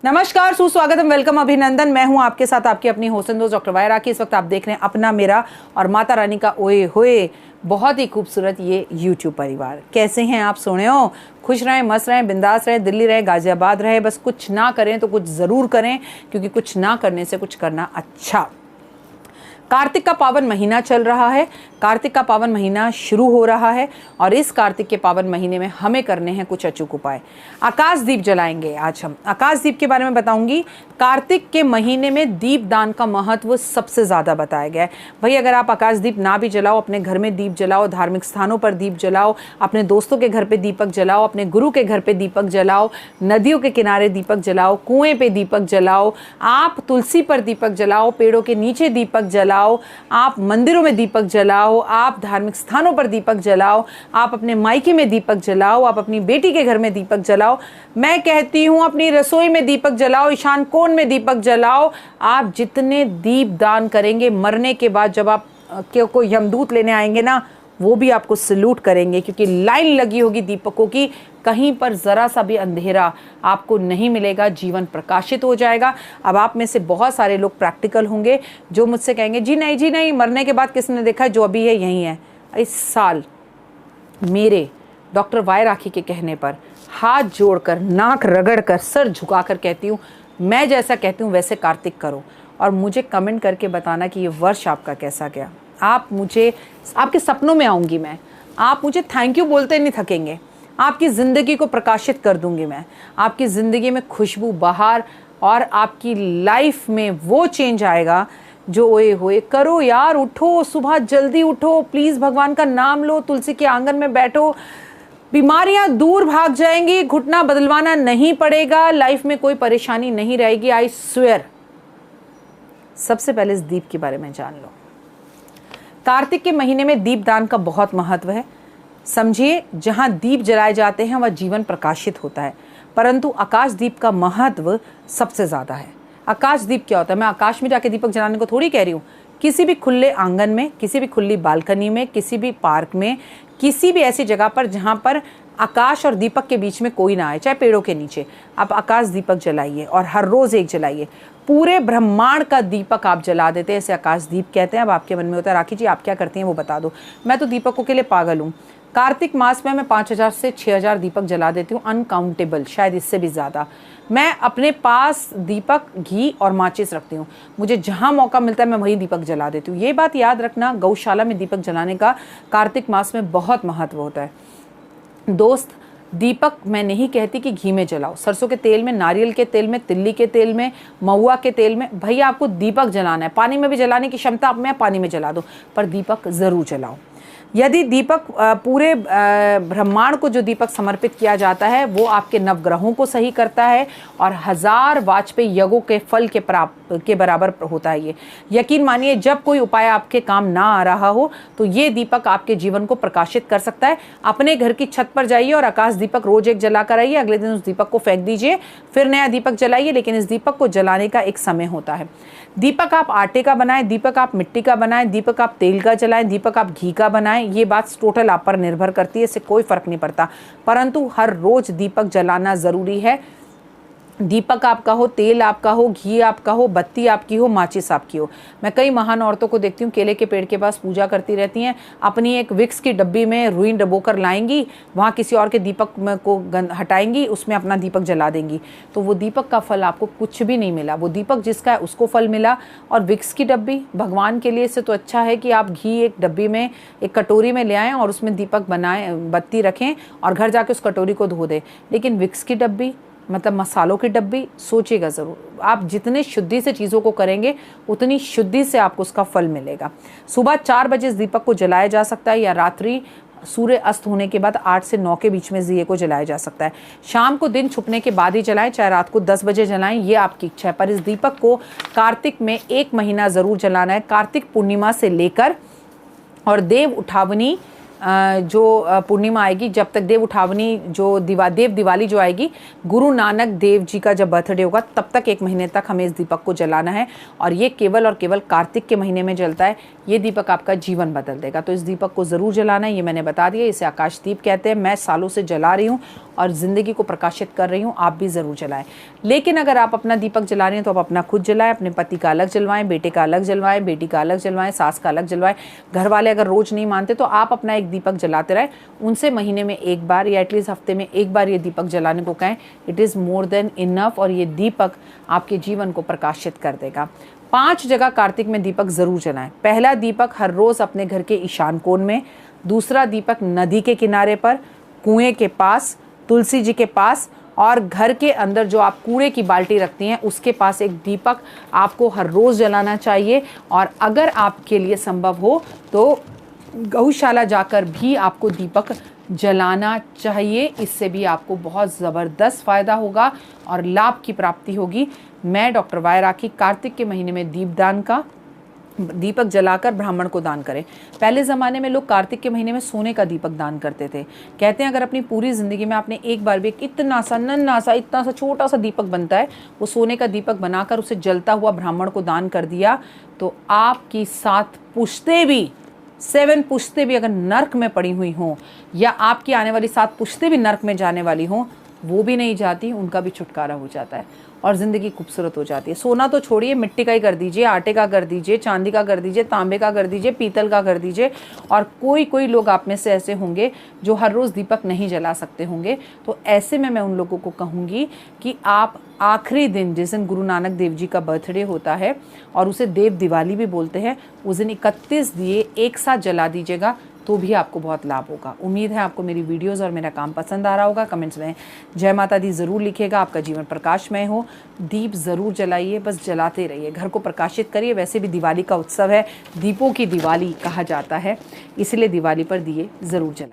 नमस्कार, सुस्वागतम, वेलकम, अभिनंदन। मैं हूं आपके साथ आपकी अपनी होस्ट दोस्त डॉक्टर वायरा की। इस वक्त आप देख रहे हैं अपना, मेरा और माता रानी का ओए होए बहुत ही खूबसूरत ये यूट्यूब परिवार। कैसे हैं आप? सोने हो, खुश रहें, मस्त रहें, बिंदास रहें, दिल्ली रहे, गाजियाबाद रहे, बस कुछ ना करें तो कुछ ज़रूर करें, क्योंकि कुछ ना करने से कुछ करना अच्छा। कार्तिक का पावन महीना चल रहा है, कार्तिक का पावन महीना शुरू हो रहा है और इस कार्तिक के पावन महीने में हमें करने हैं कुछ अचूक उपाय। आकाश दीप जलाएंगे आज हम। आकाश दीप के बारे में बताऊंगी। कार्तिक के महीने में दीप दान का महत्व सबसे ज़्यादा बताया गया है। भाई, अगर आप आकाश दीप ना भी जलाओ, अपने घर में दीप जलाओ, धार्मिक स्थानों पर दीप जलाओ, अपने दोस्तों के घर पे दीपक जलाओ, अपने गुरु के घर पे दीपक जलाओ, नदियों के किनारे दीपक जलाओ, कुएं पे दीपक जलाओ, आप तुलसी पर दीपक जलाओ, पेड़ों के नीचे दीपक जलाओ, आप मंदिरों में दीपक जलाओ, आप धार्मिक स्थानों पर दीपक जलाओ, आप अपने मायके में दीपक जलाओ, आप अपनी बेटी के घर में दीपक जलाओ, मैं कहती हूँ अपनी रसोई में दीपक जलाओ, ईशान कोण में दीपक जलाओ। आप जितने दीप दान करेंगे, मरने के बाद जब आप कोई यमदूत लेने आएंगे ना, वो भी आपको सल्यूट करेंगे, क्योंकि लाइन लगी होगी दीपकों की। कहीं पर ज़रा सा भी अंधेरा आपको नहीं मिलेगा, जीवन प्रकाशित हो जाएगा। अब आप में से बहुत सारे लोग प्रैक्टिकल होंगे जो मुझसे कहेंगे जी नहीं, मरने के बाद किसने देखा है, जो अभी है यही है। इस साल मेरे डॉक्टर वाय राखी के कहने पर हाथ जोड़कर, नाक रगड़कर, सर झुकाकर कहती हूँ, मैं जैसा कहती हूँ वैसे कार्तिक करो और मुझे कमेंट करके बताना कि ये वर्ष आपका कैसा गया। आप मुझे, आपके सपनों में आऊँगी मैं, आप मुझे थैंक यू बोलते नहीं थकेंगे। आपकी ज़िंदगी को प्रकाशित कर दूंगी मैं, आपकी ज़िंदगी में खुशबू, बहार और आपकी लाइफ में वो चेंज आएगा जो ओए होए। करो यार, उठो, सुबह जल्दी उठो, प्लीज़ भगवान का नाम लो, तुलसी के आंगन में बैठो, बीमारियां दूर भाग जाएंगी, घुटना बदलवाना नहीं पड़ेगा, लाइफ में कोई परेशानी नहीं रहेगी। I swear. सबसे पहले इस दीप के बारे में जान लो। कार्तिक के महीने में दीप दान का बहुत महत्व है। समझिए, जहां दीप जलाए जाते हैं वह जीवन प्रकाशित होता है, परंतु आकाश दीप का महत्व सबसे ज़्यादा है। आकाश दीप क्या होता है? मैं आकाश में जाके दीपक जलाने को थोड़ी कह रही हूँ। किसी भी खुले आंगन में, किसी भी खुली बालकनी में, किसी भी पार्क में, किसी भी ऐसी जगह पर जहाँ पर आकाश और दीपक के बीच में कोई ना आए, चाहे पेड़ों के नीचे, आप आकाश दीपक जलाइए और हर रोज़ एक जलाइए। पूरे ब्रह्मांड का दीपक आप जला देते हैं, इसे आकाश दीप कहते हैं। अब आपके मन में होता है, राखी जी आप क्या करती हैं वो बता दो। मैं तो दीपकों के लिए पागल हूँ। कार्तिक मास में मैं 5000 से 6000 दीपक जला देती हूँ, अनकाउंटेबल, शायद इससे भी ज़्यादा। मैं अपने पास दीपक, घी और माचिस रखती हूँ। मुझे जहाँ मौका मिलता है मैं वहीं दीपक जला देती हूँ। ये बात याद रखना, गौशाला में दीपक जलाने का कार्तिक मास में बहुत महत्व होता है। दोस्त, दीपक मैं नहीं कहती कि घी में जलाओ, सरसों के तेल में, नारियल के तेल में, तिल्ली के तेल में, महुआ के तेल में। भैया आपको दीपक जलाना है, पानी में भी जलाने की क्षमता आप में, पानी में जला दो, पर दीपक ज़रूर जलाओ। यदि दीपक, पूरे ब्रह्मांड को जो दीपक समर्पित किया जाता है वो आपके नवग्रहों को सही करता है और 1000 वाजपेयी यज्ञों के फल के बराबर होता है। ये यकीन मानिए, जब कोई उपाय आपके काम ना आ रहा हो तो ये दीपक आपके जीवन को प्रकाशित कर सकता है। अपने घर की छत पर जाइए और आकाश दीपक रोज एक जला कर आइए, अगले दिन उस दीपक को फेंक दीजिए, फिर नया दीपक जलाइए, लेकिन इस दीपक को जलाने का एक समय होता है। दीपक आप आटे का बनाएं, दीपक आप मिट्टी का बनाएं, दीपक आप तेल का जलाएं, दीपक आप घी का बनाएं, ये बात टोटल आप पर निर्भर करती है, इससे कोई फर्क नहीं पड़ता, परंतु हर रोज दीपक जलाना जरूरी है। दीपक आपका हो, तेल आपका हो, घी आपका हो, बत्ती आपकी हो, माचिस आपकी हो। मैं कई महान औरतों को देखती हूँ, केले के पेड़ के पास पूजा करती रहती हैं, अपनी एक विक्स की डब्बी में रुई डबोकर लाएंगी, वहाँ किसी और के दीपक को हटाएंगी, उसमें अपना दीपक जला देंगी, तो वो दीपक का फल आपको कुछ भी नहीं मिला। वो दीपक जिसका है उसको फल मिला। और विक्स की डब्बी भगवान के लिए से तो अच्छा है कि आप घी एक डब्बी में, एक कटोरी में ले आएँ और उसमें दीपक बनाएं, बत्ती रखें और घर जाके उस कटोरी को धो दें। लेकिन विक्स की डब्बी, मतलब मसालों की डब्बी, सोचिएगा ज़रूर। आप जितने शुद्धि से चीज़ों को करेंगे उतनी शुद्धि से आपको उसका फल मिलेगा। सुबह 4 बजे इस दीपक को जलाया जा सकता है, या रात्रि सूर्य अस्त होने के बाद 8 से 9 के बीच में दिए को जलाया जा सकता है। शाम को दिन छुपने के बाद ही जलाएं, चाहे रात को 10 बजे जलाएं, ये आपकी इच्छा है। पर इस दीपक को कार्तिक में 1 महीना ज़रूर जलाना है, कार्तिक पूर्णिमा से लेकर और देव उठावनी जो पूर्णिमा आएगी, जब तक देव उठावनी जो देव दिवाली जो आएगी, गुरु नानक देव जी का जब बर्थडे होगा, तब तक 1 महीने तक हमें इस दीपक को जलाना है। और ये केवल और केवल कार्तिक के महीने में जलता है। ये दीपक आपका जीवन बदल देगा, तो इस दीपक को ज़रूर जलाना है। ये मैंने बता दिया, इसे आकाश दीप कहते हैं। मैं सालों से जला रही हूँ और ज़िंदगी को प्रकाशित कर रही हूँ, आप भी ज़रूर जलाएं। लेकिन अगर आप अपना दीपक जला रहे हैं तो आप अपना खुद जलाएं, अपने पति का अलग जलवाएं, बेटे का अलग जलवाएं, बेटी का अलग जलवाएं, सास का अलग जलवाएं। घर वाले अगर रोज़ नहीं मानते तो आप अपना एक दीपक जलाते रहें, उनसे महीने में एक बार या एटलीस्ट हफ्ते में एक बार ये दीपक जलाने को कहें। It is more than enough और ये दीपक आपके जीवन को प्रकाशित कर देगा। 5 जगह कार्तिक में दीपक ज़रूर जलाएं। पहला दीपक हर रोज़ अपने घर के ईशान कोण में, दूसरा दीपक नदी के किनारे पर, कुएं के पास, तुलसी जी के पास और घर के अंदर जो आप कूड़े की बाल्टी रखती हैं उसके पास एक दीपक आपको हर रोज़ जलाना चाहिए। और अगर आपके लिए संभव हो तो गौशाला जाकर भी आपको दीपक जलाना चाहिए। इससे भी आपको बहुत ज़बरदस्त फ़ायदा होगा और लाभ की प्राप्ति होगी। मैं डॉक्टर वाई राखी कार्तिक के महीने में दीपदान का दीपक जलाकर ब्राह्मण को दान करें। पहले ज़माने में लोग कार्तिक के महीने में सोने का दीपक दान करते थे। कहते हैं अगर अपनी पूरी ज़िंदगी में आपने एक बार भी इतना सा नन्हा सा इतना सा छोटा सा दीपक बनता है, वो सोने का दीपक बनाकर उसे जलता हुआ ब्राह्मण को दान कर दिया तो आपकी 7 पुश्तें भी 7 पुश्तें भी अगर नर्क में पड़ी हुई हों या आपकी आने वाली 7 पुश्तें भी नर्क में जाने वाली हों, वो भी नहीं जाती, उनका भी छुटकारा हो जाता है और ज़िंदगी खूबसूरत हो जाती है। सोना तो छोड़िए, मिट्टी का ही कर दीजिए, आटे का कर दीजिए, चांदी का कर दीजिए, तांबे का कर दीजिए, पीतल का कर दीजिए। और कोई लोग आप में से ऐसे होंगे जो हर रोज़ दीपक नहीं जला सकते होंगे, तो ऐसे में मैं उन लोगों को कहूँगी कि आप आखिरी दिन जिस दिन गुरु नानक देव जी का बर्थडे होता है और उसे देव दिवाली भी बोलते हैं, उस दिन 31 दिए एक साथ जला दीजिएगा तो भी आपको बहुत लाभ होगा। उम्मीद है आपको मेरी वीडियोस और मेरा काम पसंद आ रहा होगा। कमेंट्स में जय माता दी ज़रूर लिखिएगा। आपका जीवन प्रकाशमय हो। दीप ज़रूर जलाइए, बस जलाते रहिए, घर को प्रकाशित करिए। वैसे भी दिवाली का उत्सव है, दीपों की दिवाली कहा जाता है, इसलिए दिवाली पर दिए ज़रूर जलाइए।